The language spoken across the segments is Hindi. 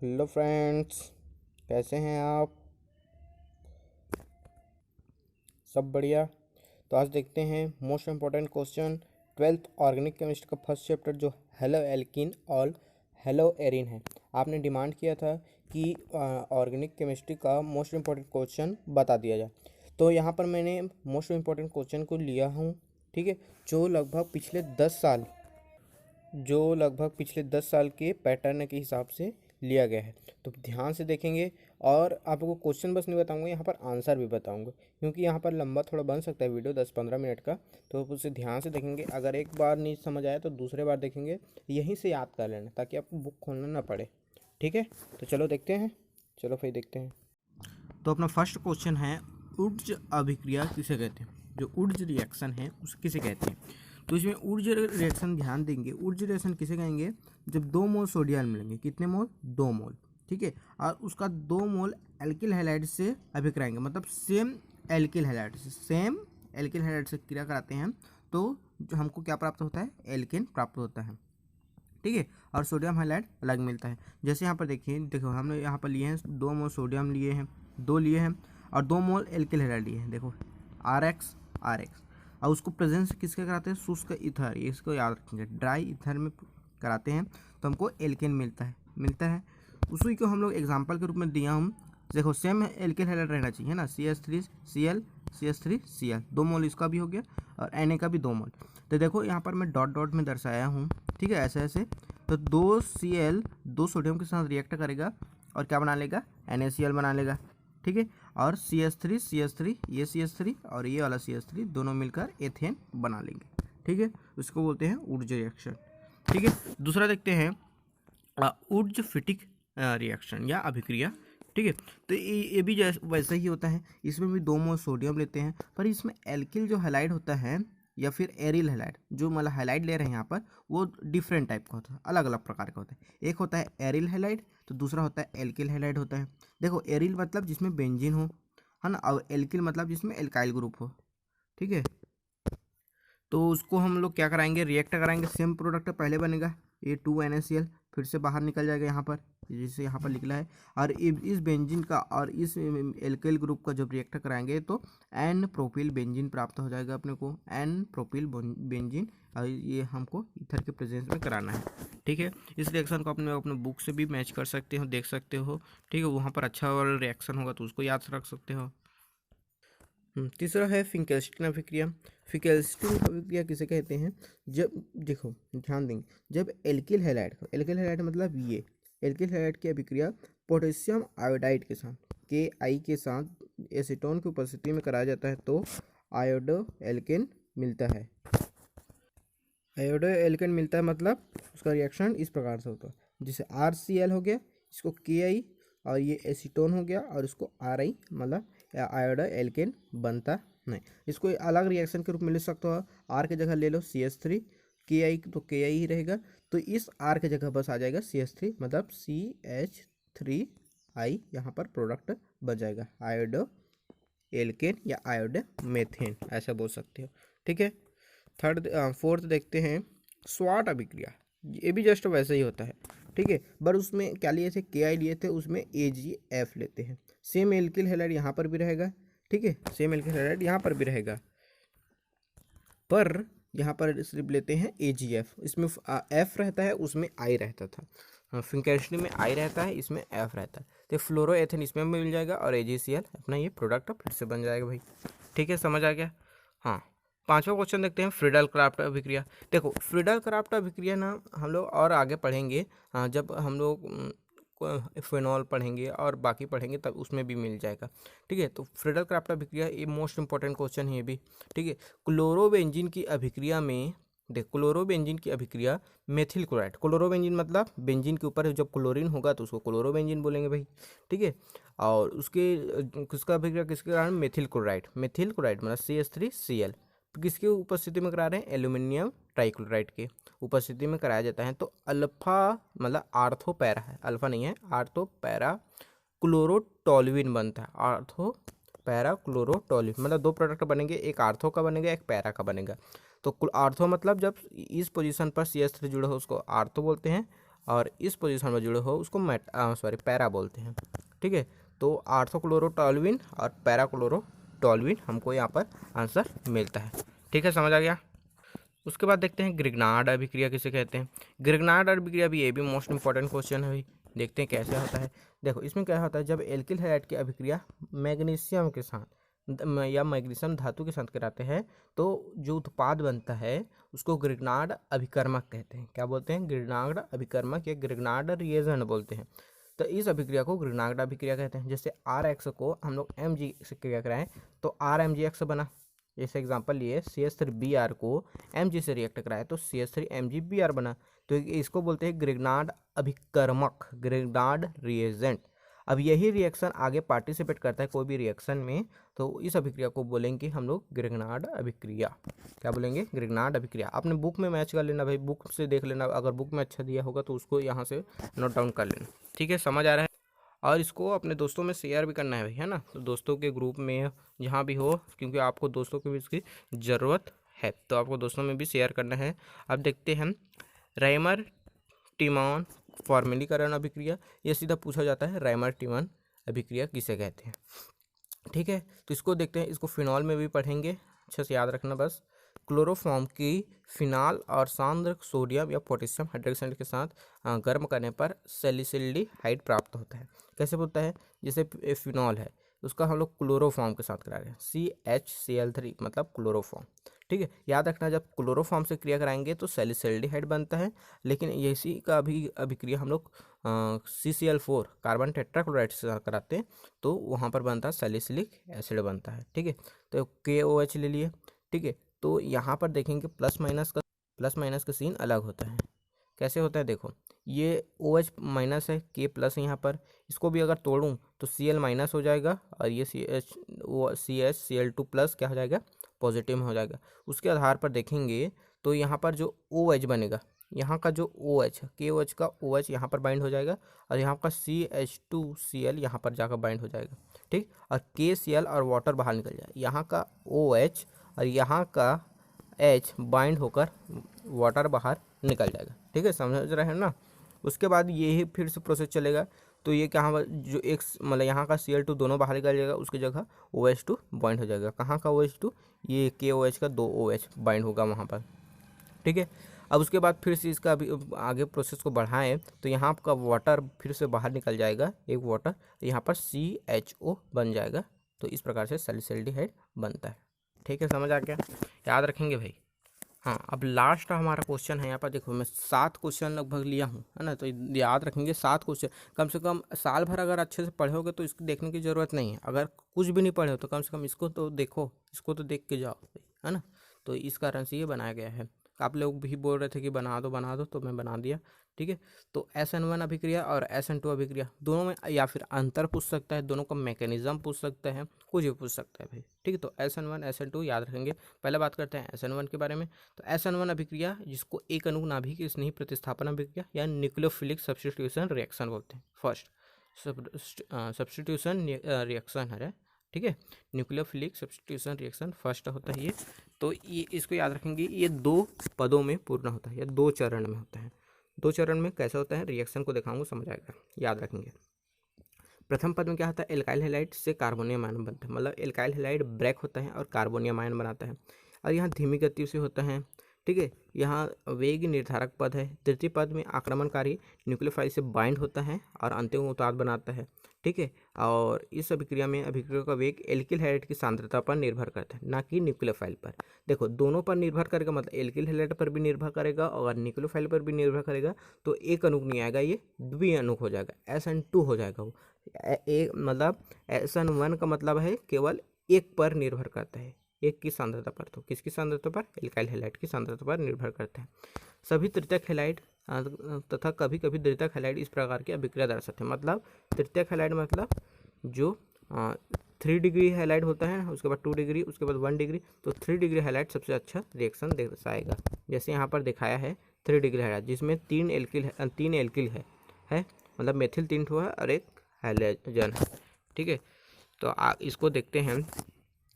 हेलो फ्रेंड्स, कैसे हैं आप? सब बढ़िया। तो आज देखते हैं most important question 12th organic chemistry का फर्स्ट चैप्टर जो हेलो एल्किन और हेलो एरिन है। आपने डिमांड किया था कि ऑर्गेनिक केमिस्ट्री का मोस्ट इम्पोर्टेंट क्वेश्चन बता दिया जाए, तो यहाँ पर मैंने मोस्ट इम्पोर्टेंट क्वेश्चन को लिया हूँ। ठीक है, जो लगभग पिछले 10 साल के पैटर्न के हिसाब से लिया गया है। तो ध्यान से देखेंगे और आपको क्वेश्चन बस नहीं बताऊंगा, यहाँ पर आंसर भी बताऊंगा, क्योंकि यहाँ पर लंबा थोड़ा बन सकता है वीडियो 10-15 मिनट का। तो उसे ध्यान से देखेंगे, अगर एक बार नहीं समझ आया तो दूसरे बार देखेंगे, यहीं से याद कर लेना ताकि आपको बुक खोलना ना पड़े। ठीक है, तो चलो देखते हैं। चलो फिर देखते हैं। तो अपना फर्स्ट क्वेश्चन है, ऊर्ज अभिक्रिया किसे कहते हैं? जो ऊर्ज रिएक्शन है उसे किसे कहते हैं? तो इसमें ऊर्ज रिएक्शन ध्यान देंगे, ऊर्ज रिएक्शन किसे कहेंगे? जब 2 मोल सोडियम मिलेंगे, कितने मोल? 2 मोल। ठीक है, और उसका 2 मोल एल्किल हैलाइड से अभिक्राएंगे, मतलब सेम एल्किल हैलाइड से क्रिया कराते हैं, तो जो हमको क्या प्राप्त होता है? एल्केन प्राप्त होता है। ठीक है, और सोडियम हाइलाइड अलग मिलता है। जैसे यहाँ पर देखो हमने यहाँ पर लिए हैं 2 मोल सोडियम लिए हैं, 2 लिए हैं, और 2 मोल एल्किल हाइलाइड लिए हैं। देखो RX और उसको प्रेजेंस किसके कराते हैं? शुष्क ईथर, इसको याद रखेंगे, ड्राई ईथर में कराते हैं तो हमको एल्केन मिलता है। उसी को हम लोग एग्जाम्पल के रूप में दिया हूँ। देखो सेम एल्किल हाइलाइड रहना चाहिए ना, CH3Cl 2 मोल इसका भी हो गया और Na का भी 2 मोल। तो देखो यहाँ पर मैं डॉट डॉट में दर्शाया हूँ। ठीक है, ऐसे तो 2Cl 2 सोडियम के साथ रिएक्ट करेगा और क्या बना लेगा? NaCl बना लेगा। ठीक है, और CH3 ये CH3 और ये वाला CH3 दोनों मिलकर एथेन बना लेंगे। ठीक है, उसको बोलते हैं ऊर्ज रिएक्शन। ठीक है, दूसरा देखते हैं ऊर्ज फिटिक रिएक्शन या अभिक्रिया। ठीक है, तो ये भी वैसा ही होता है। इसमें भी 2 मोल सोडियम लेते हैं, पर इसमें एल्किल जो हैलाइड होता है या फिर एरिल हैलाइड, जो मतलब हैलाइड ले रहे हैं यहाँ पर, वो डिफरेंट टाइप का होता है, अलग अलग प्रकार का होता है। एक होता है एरिल हैलाइड, तो दूसरा होता है एल्किल हैलाइड होता है। देखो एरिल मतलब जिसमें बेंजीन हो, है ना, और एल्किल मतलब जिसमें एल्काइल ग्रुप हो। ठीक है, तो उसको हम लोग क्या कराएंगे? रिएक्ट कराएंगे, सेम प्रोडक्ट पहले बनेगा, ये 2NaCl फिर से बाहर निकल जाएगा यहाँ पर, जैसे यहाँ पर लिखला है, और इस बेंजीन का और इस एल्काइल ग्रुप का जब रिएक्ट कराएंगे तो एन प्रोपिल बेंजीन प्राप्त हो जाएगा अपने को, एन प्रोपिल बेंजीन, और ये हमको ईथर के प्रेजेंस में कराना है। ठीक है, इस रिएक्शन को अपने बुक से भी मैच कर सकते हो, देख सकते हो। ठीक है, वहाँ पर अच्छा वाला रिएक्शन होगा तो उसको याद रख सकते हो। तीसरा है फिंकेल्स्टीन अभिक्रिया। फिंकेल्स्टीन अभिक्रिया किसे कहते हैं? जब देखो ध्यान देंगे, जब एल्किल हैलाइड मतलब ये एल्किल हैलाइड की अभिक्रिया पोटेशियम आयोडाइड के साथ Ki के साथ एसीटोन की उपस्थिति में कराया जाता है तो आयोडो एल्केन मिलता है। मतलब उसका रिएक्शन इस प्रकार से होता है, जैसे RCl हो गया, इसको Ki, और ये एसीटोन हो गया और इसको Ri, मतलब आयोडो एल्केन बनता नहीं। इसको अलग रिएक्शन के रूप में ले सकते हो, R की जगह ले लो CH3, Ki तो Ki ही रहेगा, तो इस R की जगह बस आ जाएगा CH3, मतलब CH3I, यहाँ पर प्रोडक्ट बन जाएगा आयोडो एल्केन या आयोडो मेथेन, ऐसा बोल सकते हो। ठीक है, फोर्थ देखते हैं स्वाट अभिक्रिया। ये भी जस्ट वैसे ही होता है। ठीक है, पर उसमें क्या लिए थे? Ki लिए थे, उसमें AgF लेते हैं। सेम एल्किल हैलाइड यहाँ पर भी रहेगा। ठीक है, सेम एल्किल हैलाइड यहाँ पर भी रहेगा, पर यहाँ पर सिर्फ लेते हैं AgF। इसमें F रहता है, उसमें I रहता था। फिंकेल्स्टीन में I रहता है, इसमें F रहता है, तो फ्लोरोएथेन इसमें मिल जाएगा और AgCl अपना ये प्रोडक्ट फिर से बन जाएगा भाई। ठीक है, समझ आ गया? हाँ, पांचवा क्वेश्चन देखते हैं फ्रीडल क्राफ्ट अभिक्रिया। देखो फ्रीडल क्राफ्ट अभिक्रिया ना हम लोग और आगे पढ़ेंगे, जब हम लोग फिनॉल पढ़ेंगे और बाकी पढ़ेंगे तब उसमें भी मिल जाएगा। ठीक है, तो फ्रीडल क्राफ्ट अभिक्रिया ये मोस्ट इंपॉर्टेंट क्वेश्चन है ये भी। ठीक है, क्लोरोबेंजीन की अभिक्रिया में देख, क्लोरोबेंजीन की अभिक्रिया मेथिल क्लोराइड, क्लोरोबेंजीन मतलब बेंजीन के ऊपर जब क्लोरीन होगा तो उसको क्लोरोबेंजीन बोलेंगे भाई। ठीक है, और उसके किसका अभिक्रिया किसके कारण? मेथिल क्लोराइड मतलब CH3Cl किसकी उपस्थिति में करा रहे हैं? एल्यूमिनियम ट्राइक्लोराइड के उपस्थिति में कराया जाता है, तो अल्फा मतलब आर्थो पैरा है, अल्फा नहीं है, आर्थो पैरा क्लोरोटोल्यूइन बनता है। आर्थो पैरा क्लोरोटोल्यूइन मतलब 2 प्रोडक्ट बनेंगे, एक आर्थो का बनेगा, एक पैरा का बनेगा। तो आर्थो मतलब जब इस पोजीशन पर CH3 जुड़ा हो उसको आर्थो बोलते हैं, और इस पोजीशन में जुड़े हो उसको पैरा बोलते हैं। ठीक है, तो आर्थोक्लोरोटोल्यूइन और पैराक्लोरोटोल्यूइन हमको यहाँ पर आंसर मिलता है। ठीक है, समझ आ गया। उसके बाद देखते हैं ग्रिग्नार्ड अभिक्रिया किसे कहते हैं। ग्रिग्नार्ड अभिक्रिया भी ये भी मोस्ट इंपॉर्टेंट क्वेश्चन है भाई। देखते हैं कैसे होता है। देखो इसमें क्या होता है, जब एल्किल हैलाइड की अभिक्रिया मैग्नीशियम के साथ या मैग्नीशियम धातु के साथ कराते हैं तो जो उत्पाद बनता है उसको ग्रिग्नार्ड अभिकर्मक कहते हैं। क्या बोलते हैं? ग्रिग्नार्ड अभिकर्मक या ग्रिग्नार्ड रिएजेंट बोलते हैं। तो इस अभिक्रिया को ग्रिग्नार्ड अभिक्रिया कहते हैं। जैसे RX को हम लोग Mg से क्रिया कराएं तो RMgX बना। जैसे एग्जांपल लिए CH3Br को Mg से रिएक्ट कराए तो CH3MgBr बना। तो इसको बोलते हैं ग्रिग्नार्ड अभिकर्मक, ग्रिग्नार्ड रिएजेंट। अब यही रिएक्शन आगे पार्टिसिपेट करता है कोई भी रिएक्शन में, तो इस अभिक्रिया को बोलेंगे हम लोग ग्रिग्नार्ड अभिक्रिया। क्या बोलेंगे? ग्रिग्नार्ड अभिक्रिया। आपने बुक में मैच कर लेना भाई, बुक से देख लेना, अगर बुक में अच्छा दिया होगा तो उसको यहाँ से नोट डाउन कर लेना। ठीक है, समझ आ रहा है। और इसको अपने दोस्तों में शेयर भी करना है भाई, है ना। तो दोस्तों के ग्रुप में जहाँ भी हो, क्योंकि आपको दोस्तों के भी इसकी ज़रूरत है, तो आपको दोस्तों में भी शेयर करना है। अब देखते हैं राइमर टिमॉन फॉर्मेलीकरण अभिक्रिया। ये सीधा पूछा जाता है, राइमर टिमॉन अभिक्रिया किसे कहते हैं। ठीक है, तो इसको देखते हैं। इसको फिनॉल में भी पढ़ेंगे, अच्छे से याद रखना बस। क्लोरोफॉर्म की फिनाल और सांद्र सोडियम या पोटेशियम हाइड्रोक्साइड के साथ गर्म करने पर सैलिसिल्डिहाइड प्राप्त होता है। कैसे होता है? जैसे फिनॉल है उसका हम लोग क्लोरोफॉर्म के साथ करा रहे हैं, CHCl3 मतलब क्लोरोफॉर्म। ठीक है, याद रखना जब क्लोरोफॉर्म से क्रिया कराएंगे तो सैलिसिल्डिहाइड बनता है, लेकिन इसी का भी अभिक्रिया हम लोग CCl4 कार्बन टेट्राक्लोराइड से कराते हैं तो वहाँ पर बनता है सैलिसिलिक एसिड बनता है। ठीक है, तो KOH ले लिए। ठीक है, तो यहाँ पर देखेंगे प्लस माइनस का सीन अलग होता है। कैसे होता है? देखो ये OH माइनस है, K प्लस है यहाँ पर। इसको भी अगर तोड़ूँ तो Cl माइनस हो जाएगा और ये CHCl2 प्लस क्या हो जाएगा? पॉजिटिव में हो जाएगा। उसके आधार पर देखेंगे तो यहाँ पर जो OH बनेगा, यहाँ का जो OH KOH का OH यहाँ पर बाइंड हो जाएगा और यहाँ का CH2Cl यहाँ पर जाकर बाइंड हो जाएगा। ठीक, और KCl और वाटर बाहर निकल जाए। यहाँ का OH और यहाँ का H बाइंड होकर वाटर बाहर निकल जाएगा। ठीक है, समझ रहे हैं ना। उसके बाद यही फिर से प्रोसेस चलेगा। तो ये कहाँ जो एक मतलब यहाँ का Cl2 दोनों बाहर निकल जाएगा, उसकी जगह OH2 बाइंड हो जाएगा। कहाँ का OH2? ये KOH का 2 OH बाइंड होगा वहाँ पर। ठीक है, अब उसके बाद फिर से इसका अभी आगे प्रोसेस को बढ़ाएं तो यहाँ का वाटर फिर से बाहर निकल जाएगा, एक वाटर, यहाँ पर CHO बन जाएगा। तो इस प्रकार से सैलिसिल्डिहाइड बनता है। ठीक है, समझ आ गया, याद रखेंगे भाई। हाँ, अब लास्ट हमारा क्वेश्चन है यहाँ पर। देखो मैं 7 क्वेश्चन लगभग लिया हूँ, है ना, तो याद रखेंगे 7 क्वेश्चन। कम से कम साल भर अगर अच्छे से पढ़ोगे तो इसको देखने की ज़रूरत नहीं है। अगर कुछ भी नहीं पढ़े हो तो कम से कम इसको तो देखो, इसको तो देख के जाओ, है ना। तो इस कारण से ये बनाया गया है। आप लोग भी बोल रहे थे कि बना दो तो मैं बना दिया। ठीक है, तो SN1 अभिक्रिया और SN2 अभिक्रिया दोनों में या फिर अंतर पूछ सकता है, दोनों का मैकेनिज्म पूछ सकता है, कुछ भी पूछ सकता है भाई। ठीक है, तो SN1 SN2 याद रखेंगे। पहले बात करते हैं SN1 के बारे में। तो SN1 अभिक्रिया जिसको एक अणु नाभिक स्नेही प्रतिस्थापन अभिक्रिया या न्यूक्लियोफिलिक सब्स्टिट्यूशन रिएक्शन बोलते हैं। फर्स्ट सब्स्टिट्यूशन रिएक्शन है। ठीक है, न्यूक्लियोफिलिक सब्स्टिट्यूशन रिएक्शन फर्स्ट होता है ये। तो ये इसको याद रखेंगे, ये 2 पदों में पूर्ण होता है या 2 चरण में होता है। 2 चरण में कैसा होता है? रिएक्शन को दिखाऊंगा, समझ आएगा, याद रखेंगे। प्रथम पद में क्या होता है? एल्काइल हैलाइड से कार्बोनियम आयन बनता है, मतलब एल्काइल हैलाइड ब्रेक होता है और कार्बोनियम आयन बनाता है, और यहाँ धीमी गति से होता है। ठीक है, यहाँ वेग निर्धारक पद है। तृतीय पद में आक्रमणकारी न्यूक्लियोफाइल से बाइंड होता है और अंतिम उत्पाद बनाता है। ठीक है, और इस अभिक्रिया में अभिक्रिया का वेग एल्किल हैलाइड की सांद्रता पर निर्भर करता है, ना कि न्यूक्लियोफाइल पर। देखो दोनों पर निर्भर करेगा, मतलब एल्किल हैलाइड पर भी निर्भर करेगा और न्यूक्लियोफाइल पर भी निर्भर करेगा। तो एक अणुक नहीं आएगा, ये द्वि अणुक हो जाएगा, SN2 हो जाएगा वो। एक मतलब SN1 का मतलब है केवल एक पर निर्भर करता है, एक की सांद्रता पर। तो किसकी सांद्रता पर? एल्काइल हैलाइड की सांद्रता पर निर्भर करता है। सभी तृतीयक हैलाइड तथा कभी कभी द्वितीयक हैलाइड इस प्रकार की अभिक्रिया दर्शाते हैं। मतलब तृतीयक हैलाइड मतलब जो 3 डिग्री हैलाइड होता है, उसके बाद 2 डिग्री, उसके बाद 1 डिग्री। तो 3 डिग्री हैलाइड सबसे अच्छा रिएक्शन दर्शाएगा। जैसे यहाँ पर दिखाया है 3 डिग्री हैलाइड, जिसमें 3 एल्किल है मतलब मेथिल 3 ठो है और एक हैलोजन है। ठीक है, तो इसको देखते हैं।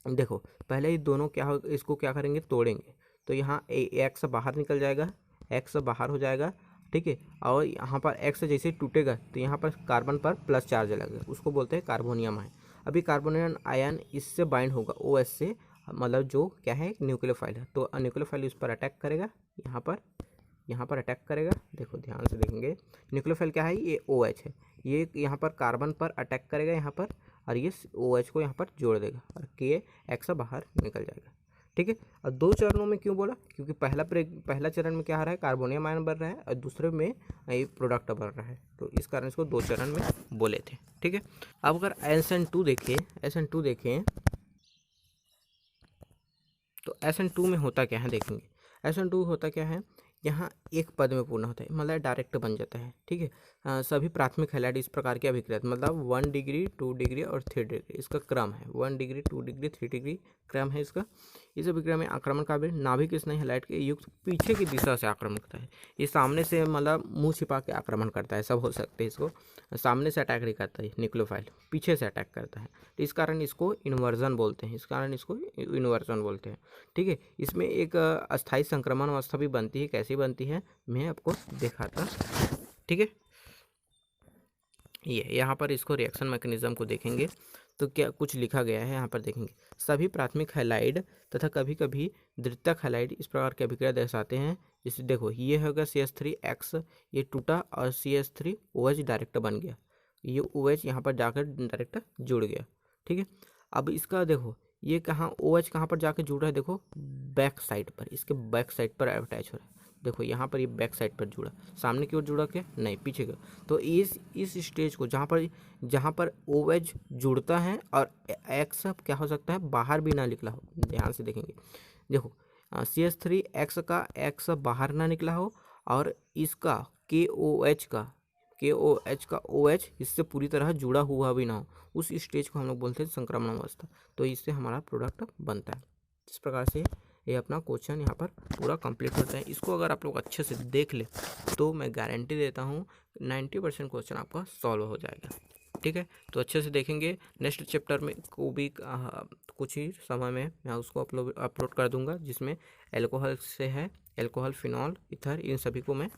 देखो पहले ही दोनों इसको क्या करेंगे? तोड़ेंगे। तो यहाँ X बाहर निकल जाएगा, X बाहर हो जाएगा। ठीक है। और यहाँ पर एक्स जैसे टूटेगा तो यहाँ पर कार्बन पर प्लस चार्ज लगेगा, उसको बोलते हैं कार्बोनियम आयन। अभी कार्बोनियम आयन इससे बाइंड होगा ओ एच से, मतलब जो क्या है न्यूक्लियोफाइल है, तो न्यूक्लियोफाइल इस पर अटैक करेगा, यहाँ पर अटैक करेगा। देखो ध्यान से देखेंगे, न्यूक्लियोफाइल क्या है, ये ओ एच है, ये यहाँ पर कार्बन पर अटैक करेगा यहाँ पर, और ये ओ एच को यहाँ पर जोड़ देगा और के एक्स बाहर निकल जाएगा, ठीक है। और दो चरणों में क्यों बोला, क्योंकि पहला चरण में क्या आ रहा है, कार्बोनियम आयन बन रहा है, और दूसरे में ये प्रोडक्ट बन रहा है, तो इस कारण इसको दो चरण में बोले थे, ठीक है। अब अगर SN2 देखें तो SN2 में होता क्या है देखेंगे। SN2 होता क्या है, यहाँ एक पद में पूर्ण होता है, मतलब डायरेक्ट बन जाता है, ठीक है। सभी प्राथमिक हैलाइड इस प्रकार के अभिक्रिया, मतलब 1 डिग्री 2 डिग्री और 3 डिग्री इसका क्रम है, 1 डिग्री 2 डिग्री 3 डिग्री क्रम है इसका। इस अभिक्रिया में आक्रमण काबिल नाभिक स्नायु हैलाइड के युक्त पीछे की दिशा से आक्रमण करता है, ये सामने से मतलब मुंह छिपा के आक्रमण करता है, सब हो सकते हैं, इसको सामने से अटैक नहीं करता है न्यूक्लियोफाइल, पीछे से अटैक करता है, तो इस कारण इसको इन्वर्जन बोलते हैं, ठीक है। इसमें एक अस्थायी संक्रमण अवस्था भी बनती है, कैसी बनती है मैं आपको दिखाता, ठीक है। ये यहाँ पर इसको रिएक्शन मैकेनिज्म को देखेंगे तो क्या कुछ लिखा गया है, यहाँ पर देखेंगे, सभी प्राथमिक हैलाइड तथा कभी कभी द्वितीयक हैलाइड इस प्रकार की अभिक्रिया दर्शाते हैं। जैसे देखो ये होगा CH3X, ये टूटा और CH3OH डायरेक्ट बन गया, ये OH यहाँ पर जाकर डायरेक्ट जुड़ गया, ठीक है। अब इसका देखो ये कहाँ OH कहाँ पर जाकर जुड़ रहा है, देखो बैक साइड पर, इसके बैक साइड पर अटैच हो रहा है, देखो यहाँ पर ये बैक साइड पर जुड़ा, सामने की ओर जुड़ा क्या नहीं पीछे का। तो इस स्टेज को जहाँ पर OH जुड़ता है और X क्या हो सकता है बाहर भी ना निकला हो, ध्यान से देखेंगे, देखो CH3X का X बाहर ना निकला हो और इसका KOH का OH इससे पूरी तरह जुड़ा हुआ भी ना हो, उस स्टेज को हम लोग बोलते हैं संक्रमण अवस्था, तो इससे हमारा प्रोडक्ट बनता है। इस प्रकार से ये अपना क्वेश्चन यहाँ पर पूरा कंप्लीट होता है। इसको अगर आप लोग अच्छे से देख ले तो मैं गारंटी देता हूँ 90% क्वेश्चन आपका सॉल्व हो जाएगा, ठीक है। तो अच्छे से देखेंगे, नेक्स्ट चैप्टर में को भी कुछ ही समय में मैं उसको अपलोड कर दूंगा, जिसमें एल्कोहल से है, एल्कोहल, फिनॉल, ईथर, इन सभी को मैं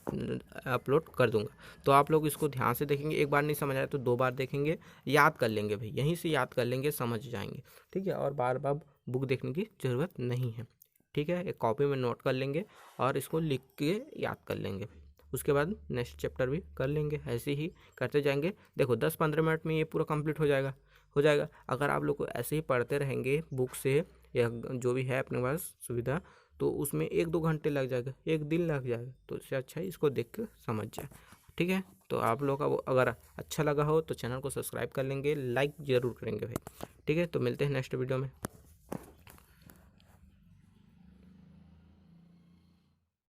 अपलोड कर दूंगा। तो आप लोग इसको ध्यान से देखेंगे, एक बार नहीं समझ आया तो 2 बार देखेंगे, याद कर लेंगे भाई, यहीं से याद कर लेंगे, समझ जाएंगे, ठीक है। और बार बार बुक देखने की ज़रूरत नहीं है, ठीक है। एक कॉपी में नोट कर लेंगे और इसको लिख के याद कर लेंगे, उसके बाद नेक्स्ट चैप्टर भी कर लेंगे, ऐसे ही करते जाएंगे। देखो 10-15 मिनट में ये पूरा कंप्लीट हो जाएगा। अगर आप लोग को ऐसे ही पढ़ते रहेंगे बुक से या जो भी है अपने पास सुविधा, तो उसमें 1-2 घंटे लग जाएगा, 1 दिन लग जाएगा, तो इससे अच्छा है इसको देख के समझ जाए, ठीक है। तो आप लोग का अगर अच्छा लगा हो तो चैनल को सब्सक्राइब कर लेंगे, लाइक ज़रूर करेंगे भाई, ठीक है। तो मिलते हैं नेक्स्ट वीडियो में।